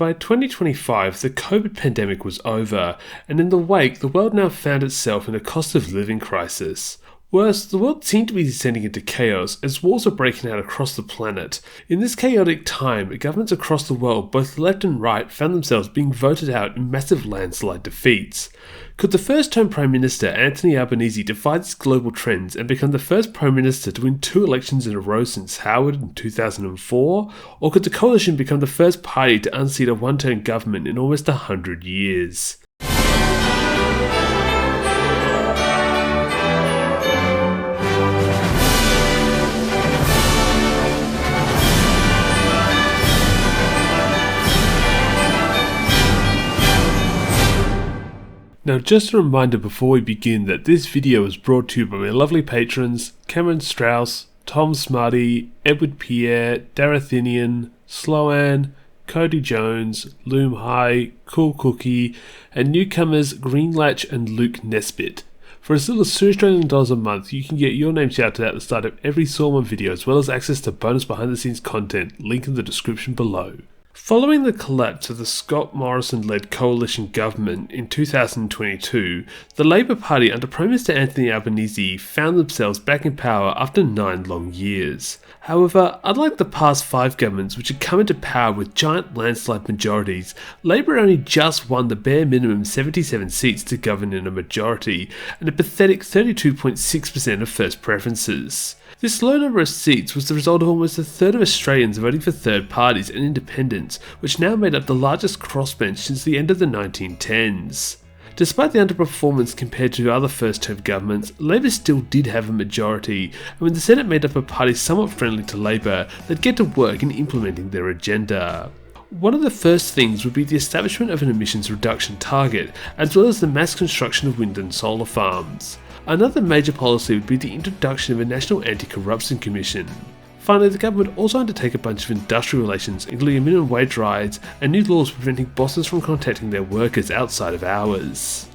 By 2025, the COVID pandemic was over, and in the wake, the world now found itself in a cost of living crisis. Worse, the world seemed to be descending into chaos as wars were breaking out across the planet. In this chaotic time, governments across the world, both left and right, found themselves being voted out in massive landslide defeats. Could the first-term Prime Minister Anthony Albanese defy these global trends and become the first Prime Minister to win 2 elections in a row since Howard in 2004? Or could the coalition become the first party to unseat a one-term government in almost 100 years? Now, just a reminder before we begin that this video is brought to you by my lovely patrons Cameron Strauss, Tom Smarty, Edward Pierre, Darathinian, Sloan, Cody Jones, Loom High, Cool Cookie, and newcomers Greenlatch and Luke Nesbitt. For as little as $2 a month, you can get your name shouted out at the start of every Sorman video, as well as access to bonus behind the scenes content, link in the description below. Following the collapse of the Scott Morrison-led coalition government in 2022, the Labour Party under Prime Minister Anthony Albanese found themselves back in power after 9 long years. However, unlike the past 5 governments which had come into power with giant landslide majorities, Labour only just won the bare minimum 77 seats to govern in a majority, and a pathetic 32.6% of first preferences. This low number of seats was the result of almost a third of Australians voting for third parties and independents, which now made up the largest crossbench since the end of the 1910s. Despite the underperformance compared to other first-term governments, Labour still did have a majority, and when the Senate made up a party somewhat friendly to Labour, they'd get to work in implementing their agenda. One of the first things would be the establishment of an emissions reduction target, as well as the mass construction of wind and solar farms. Another major policy would be the introduction of a National Anti-Corruption Commission. Finally, the government would also undertake a bunch of industrial relations, including minimum wage rides and new laws preventing bosses from contacting their workers outside of hours.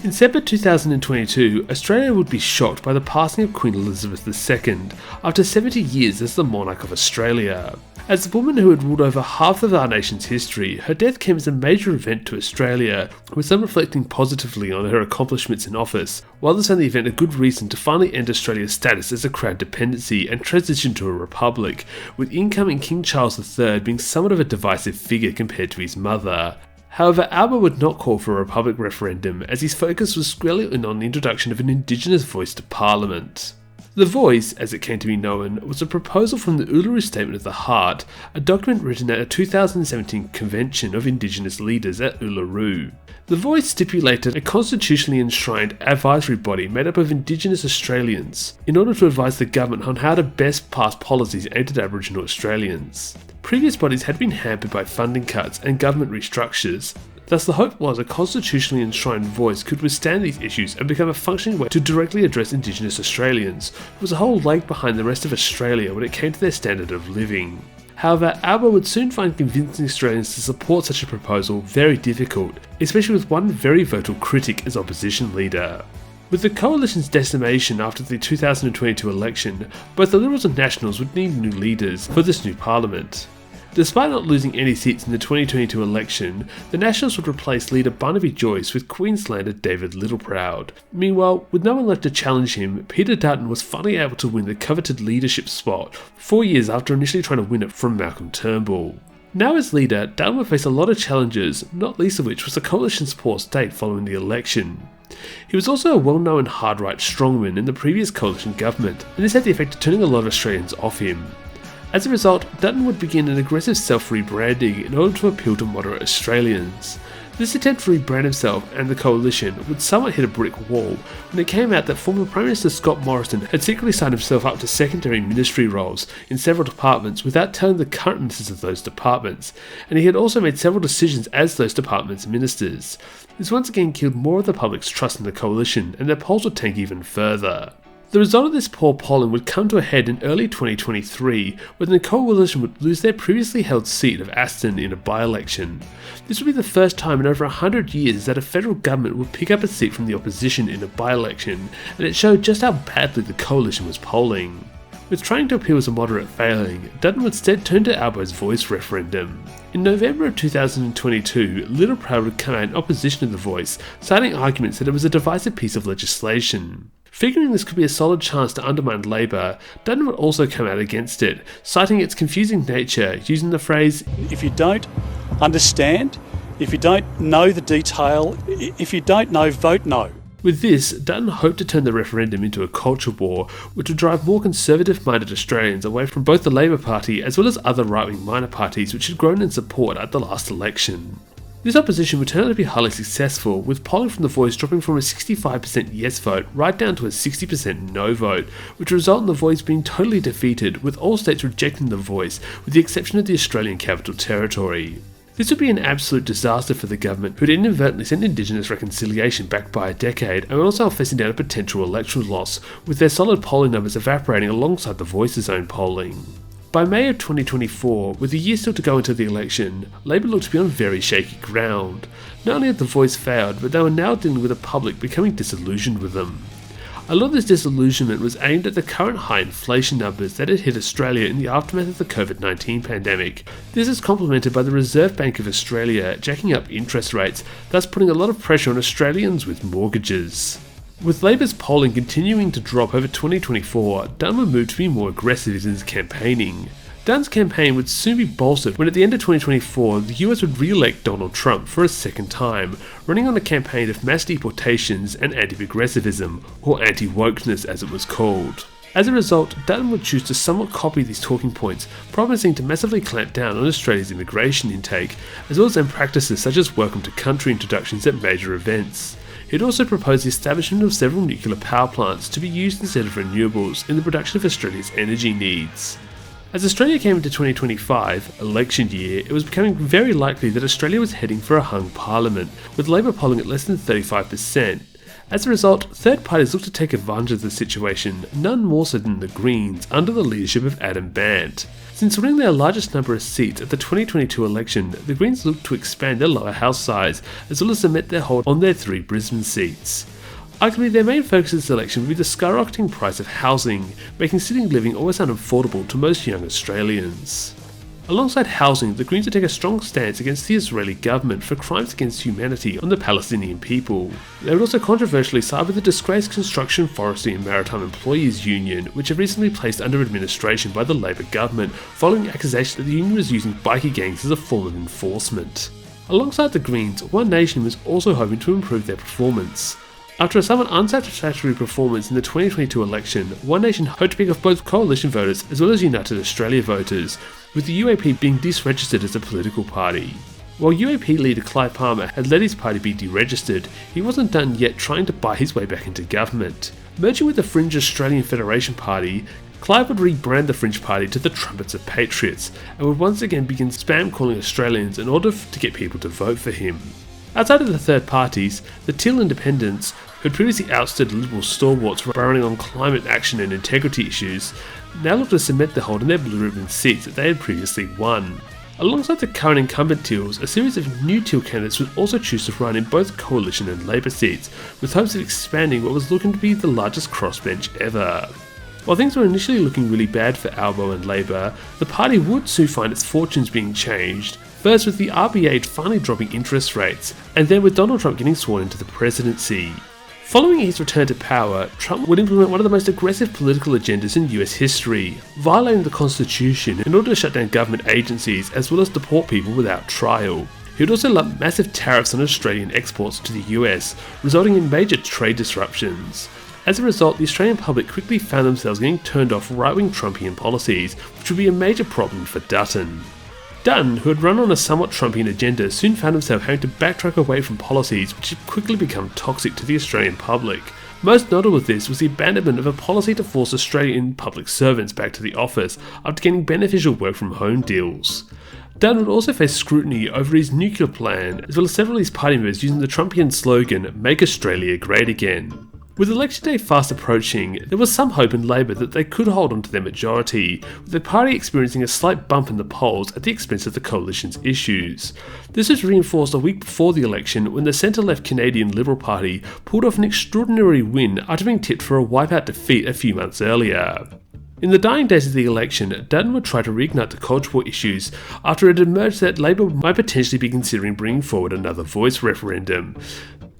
In September 2022, Australia would be shocked by the passing of Queen Elizabeth II after 70 years as the monarch of Australia. As the woman who had ruled over half of our nation's history, her death came as a major event to Australia, with some reflecting positively on her accomplishments in office, while this found the event a good reason to finally end Australia's status as a crown dependency and transition to a republic, with incoming King Charles III being somewhat of a divisive figure compared to his mother. However, Albo would not call for a republic referendum, as his focus was squarely on the introduction of an Indigenous voice to Parliament. The Voice, as it came to be known, was a proposal from the Uluru Statement of the Heart, a document written at a 2017 convention of Indigenous leaders at Uluru. The Voice stipulated a constitutionally enshrined advisory body made up of Indigenous Australians, in order to advise the government on how to best pass policies aimed at Aboriginal Australians. Previous bodies had been hampered by funding cuts and government restructures. Thus, the hope was a constitutionally enshrined voice could withstand these issues and become a functioning way to directly address Indigenous Australians, who was a whole leg behind the rest of Australia when it came to their standard of living. However, Albo would soon find convincing Australians to support such a proposal very difficult, especially with one very vocal critic as opposition leader. With the coalition's decimation after the 2022 election, both the Liberals and Nationals would need new leaders for this new parliament. Despite not losing any seats in the 2022 election, the Nationals would replace leader Barnaby Joyce with Queenslander David Littleproud. Meanwhile, with no one left to challenge him, Peter Dutton was finally able to win the coveted leadership spot 4 years after initially trying to win it from Malcolm Turnbull. Now as leader, Dutton would face a lot of challenges, not least of which was the coalition's poor state following the election. He was also a well-known hard-right strongman in the previous coalition government, and this had the effect of turning a lot of Australians off him. As a result, Dutton would begin an aggressive self-rebranding in order to appeal to moderate Australians. This attempt to rebrand himself and the coalition would somewhat hit a brick wall when it came out that former Prime Minister Scott Morrison had secretly signed himself up to secondary ministry roles in several departments without telling the current ministers of those departments, and he had also made several decisions as those departments' ministers. This once again killed more of the public's trust in the coalition, and their polls would tank even further. The result of this poor polling would come to a head in early 2023, when the coalition would lose their previously held seat of Aston in a by-election. This would be the first time in over 100 years that a federal government would pick up a seat from the opposition in a by-election, and it showed just how badly the coalition was polling. With trying to appeal as a moderate failing, Dutton would instead turn to Albo's voice referendum. In November of 2022, Little Proud would come out in opposition to the voice, citing arguments that it was a divisive piece of legislation. Figuring this could be a solid chance to undermine Labour, Dutton would also come out against it, citing its confusing nature, using the phrase, "If you don't understand, if you don't know the detail, if you don't know, vote no." With this, Dutton hoped to turn the referendum into a culture war, which would drive more conservative-minded Australians away from both the Labour Party as well as other right-wing minor parties which had grown in support at the last election. This opposition would turn out to be highly successful, with polling from the Voice dropping from a 65% yes vote right down to a 60% no vote, which would result in the Voice being totally defeated, with all states rejecting the Voice, with the exception of the Australian Capital Territory. This would be an absolute disaster for the government, who had inadvertently sent Indigenous reconciliation back by a decade, and were also facing down a potential electoral loss, with their solid polling numbers evaporating alongside the Voice's own polling. By May of 2024, with a year still to go until the election, Labour looked to be on very shaky ground. Not only had the Voice failed, but they were now dealing with a public becoming disillusioned with them. A lot of this disillusionment was aimed at the current high inflation numbers that had hit Australia in the aftermath of the COVID-19 pandemic. This is complemented by the Reserve Bank of Australia jacking up interest rates, thus putting a lot of pressure on Australians with mortgages. With Labour's polling continuing to drop over 2024, Dutton would move to be more aggressive in his campaigning. Dutton's campaign would soon be bolstered when at the end of 2024 the US would re-elect Donald Trump for a second time, running on a campaign of mass deportations and anti-progressivism, or anti-wokeness as it was called. As a result, Dutton would choose to somewhat copy these talking points, promising to massively clamp down on Australia's immigration intake, as well as practices such as welcome to country introductions at major events. He'd also proposed the establishment of several nuclear power plants to be used instead of renewables in the production of Australia's energy needs. As Australia came into 2025, election year, it was becoming very likely that Australia was heading for a hung parliament, with Labour polling at less than 35%. As a result, third parties looked to take advantage of the situation, none more so than the Greens, under the leadership of Adam Bandt. Since winning their largest number of seats at the 2022 election, the Greens looked to expand their lower house size, as well as cement their hold on their 3 Brisbane seats. Arguably, their main focus of this election would be the skyrocketing price of housing, making sitting living almost unaffordable to most young Australians. Alongside housing, the Greens would take a strong stance against the Israeli government for crimes against humanity on the Palestinian people. They would also controversially side with the disgraced Construction, Forestry and Maritime Employees Union, which have recently placed under administration by the Labour government, following accusations that the union was using bikie gangs as a form of enforcement. Alongside the Greens, One Nation was also hoping to improve their performance. After a somewhat unsatisfactory performance in the 2022 election, One Nation hoped to pick off both coalition voters as well as United Australia voters, with the UAP being disregistered as a political party. While UAP leader Clive Palmer had let his party be deregistered, he wasn't done yet trying to buy his way back into government. Merging with the fringe Australian Federation Party, Clive would rebrand the Fringe Party to the Trumpets of Patriots, and would once again begin spam calling Australians in order to get people to vote for him. Outside of the third parties, the Teal Independents, who had previously ousted Liberal stalwarts for running on climate action and integrity issues, now looked to cement their hold on their blue ribbon seats that they had previously won. Alongside the current incumbent Teals, a series of new Teal candidates would also choose to run in both Coalition and Labour seats, with hopes of expanding what was looking to be the largest crossbench ever. While things were initially looking really bad for Albo and Labour, the party would soon find its fortunes being changed, first with the RBA finally dropping interest rates, and then with Donald Trump getting sworn into the presidency. Following his return to power, Trump would implement one of the most aggressive political agendas in US history, violating the Constitution in order to shut down government agencies as well as deport people without trial. He would also lump massive tariffs on Australian exports to the US, resulting in major trade disruptions. As a result, the Australian public quickly found themselves getting turned off right-wing Trumpian policies, which would be a major problem for Dutton. Dutton, who had run on a somewhat Trumpian agenda, soon found himself having to backtrack away from policies which had quickly become toxic to the Australian public. Most notable of this was the abandonment of a policy to force Australian public servants back to the office after getting beneficial work from home deals. Dutton would also face scrutiny over his nuclear plan, as well as several of his party members using the Trumpian slogan, "Make Australia Great Again." With election day fast approaching, there was some hope in Labour that they could hold on to their majority, with the party experiencing a slight bump in the polls at the expense of the coalition's issues. This was reinforced a week before the election when the centre-left Canadian Liberal Party pulled off an extraordinary win after being tipped for a wipeout defeat a few months earlier. In the dying days of the election, Dutton would try to reignite the cultural issues after it emerged that Labour might potentially be considering bringing forward another voice referendum.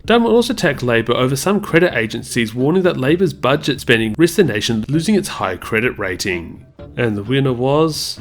Dutton would also attack Labour over some credit agencies warning that Labour's budget spending risked the nation losing its high credit rating. And the winner was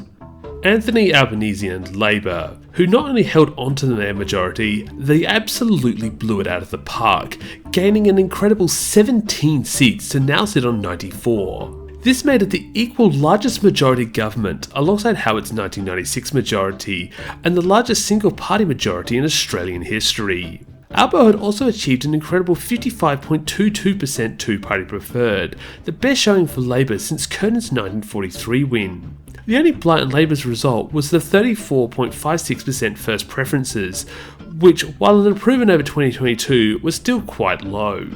Anthony Albanese and Labour, who not only held onto their majority, they absolutely blew it out of the park, gaining an incredible 17 seats to now sit on 94. This made it the equal largest majority government alongside Howard's 1996 majority and the largest single party majority in Australian history. Albo had also achieved an incredible 55.22% two-party preferred, the best showing for Labour since Curnan's 1943 win. The only blight on Labour's result was the 34.56% first preferences, which, while an improvement over 2022, was still quite low.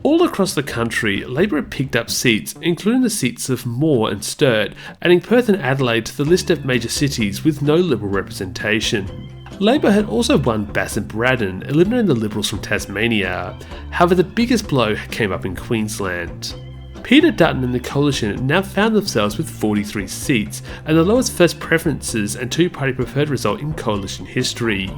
All across the country, Labour had picked up seats, including the seats of Moore and Sturt, adding Perth and Adelaide to the list of major cities with no Liberal representation. Labour had also won Bass and Braddon, eliminating the Liberals from Tasmania. However, the biggest blow came up in Queensland. Peter Dutton and the Coalition now found themselves with 43 seats, and the lowest first preferences and two-party preferred result in Coalition history.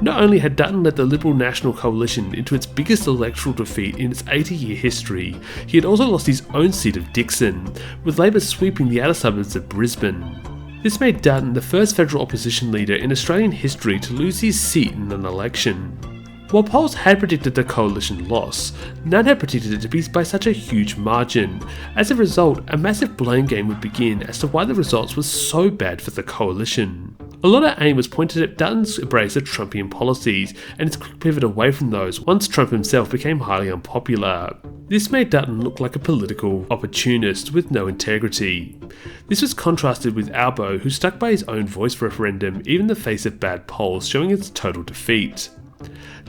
Not only had Dutton led the Liberal National Coalition into its biggest electoral defeat in its 80-year history, he had also lost his own seat of Dixon, with Labour sweeping the outer suburbs of Brisbane. This made Dutton the first federal opposition leader in Australian history to lose his seat in an election. While polls had predicted the Coalition loss, none had predicted it to be by such a huge margin. As a result, a massive blame game would begin as to why the results were so bad for the Coalition. A lot of aim was pointed at Dutton's embrace of Trumpian policies and his quick pivot away from those once Trump himself became highly unpopular. This made Dutton look like a political opportunist with no integrity. This was contrasted with Albo, who stuck by his own voice referendum even in the face of bad polls showing its total defeat.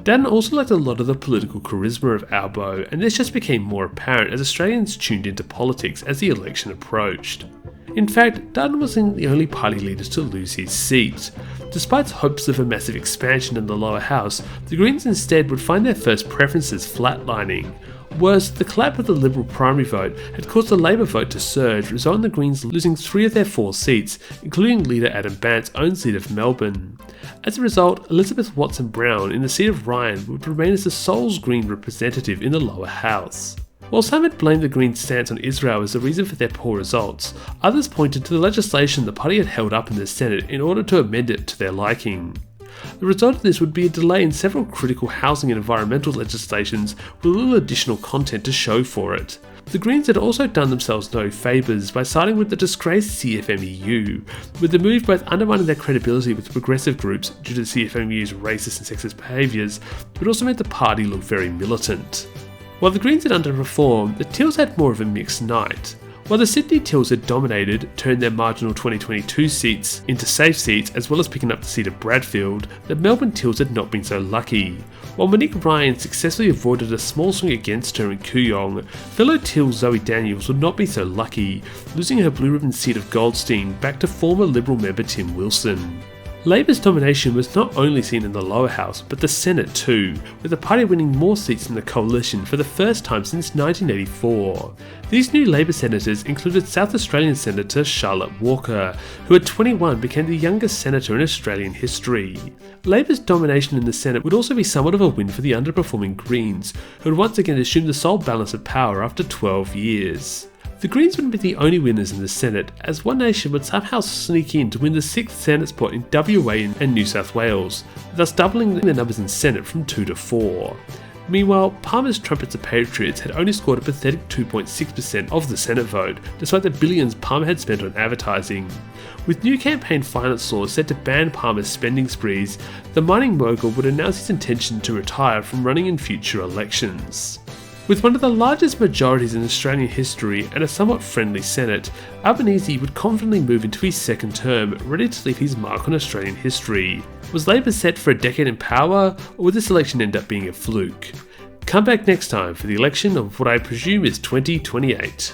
Dutton also lacked a lot of the political charisma of Albo, and this just became more apparent as Australians tuned into politics as the election approached. In fact, Dutton wasn't the only party leader to lose his seat. Despite hopes of a massive expansion in the lower house, the Greens instead would find their first preferences flatlining. Worse, the collapse of the Liberal primary vote had caused the Labour vote to surge, resulting in the Greens losing 3 of their 4 seats, including leader Adam Bandt's own seat of Melbourne. As a result, Elizabeth Watson-Brown in the seat of Ryan would remain as the sole Green representative in the lower house. While some had blamed the Greens' stance on Israel as the reason for their poor results, others pointed to the legislation the party had held up in the Senate in order to amend it to their liking. The result of this would be a delay in several critical housing and environmental legislations with little additional content to show for it. The Greens had also done themselves no favours by siding with the disgraced CFMEU, with the move both undermining their credibility with progressive groups due to the CFMEU's racist and sexist behaviours, but also made the party look very militant. While the Greens had underperformed, the Teals had more of a mixed night. While the Sydney Teals had dominated, turned their marginal 2022 seats into safe seats as well as picking up the seat of Bradfield, the Melbourne Teals had not been so lucky. While Monique Ryan successfully avoided a small swing against her in Kooyong, fellow Teal Zoe Daniels would not be so lucky, losing her blue ribbon seat of Goldstein back to former Liberal member Tim Wilson. Labour's domination was not only seen in the lower house, but the Senate too, with the party winning more seats than the Coalition for the first time since 1984. These new Labour senators included South Australian Senator Charlotte Walker, who at 21 became the youngest senator in Australian history. Labour's domination in the Senate would also be somewhat of a win for the underperforming Greens, who would once again assume the sole balance of power after 12 years. The Greens wouldn't be the only winners in the Senate, as One Nation would somehow sneak in to win the 6th Senate spot in WA and New South Wales, thus doubling their numbers in Senate from 2 to 4. Meanwhile, Palmer's Trumpets of Patriots had only scored a pathetic 2.6% of the Senate vote, despite the billions Palmer had spent on advertising. With new campaign finance laws set to ban Palmer's spending sprees, the mining mogul would announce his intention to retire from running in future elections. With one of the largest majorities in Australian history and a somewhat friendly Senate, Albanese would confidently move into his second term, ready to leave his mark on Australian history. Was Labor set for a decade in power, or would this election end up being a fluke? Come back next time for the election of what I presume is 2028.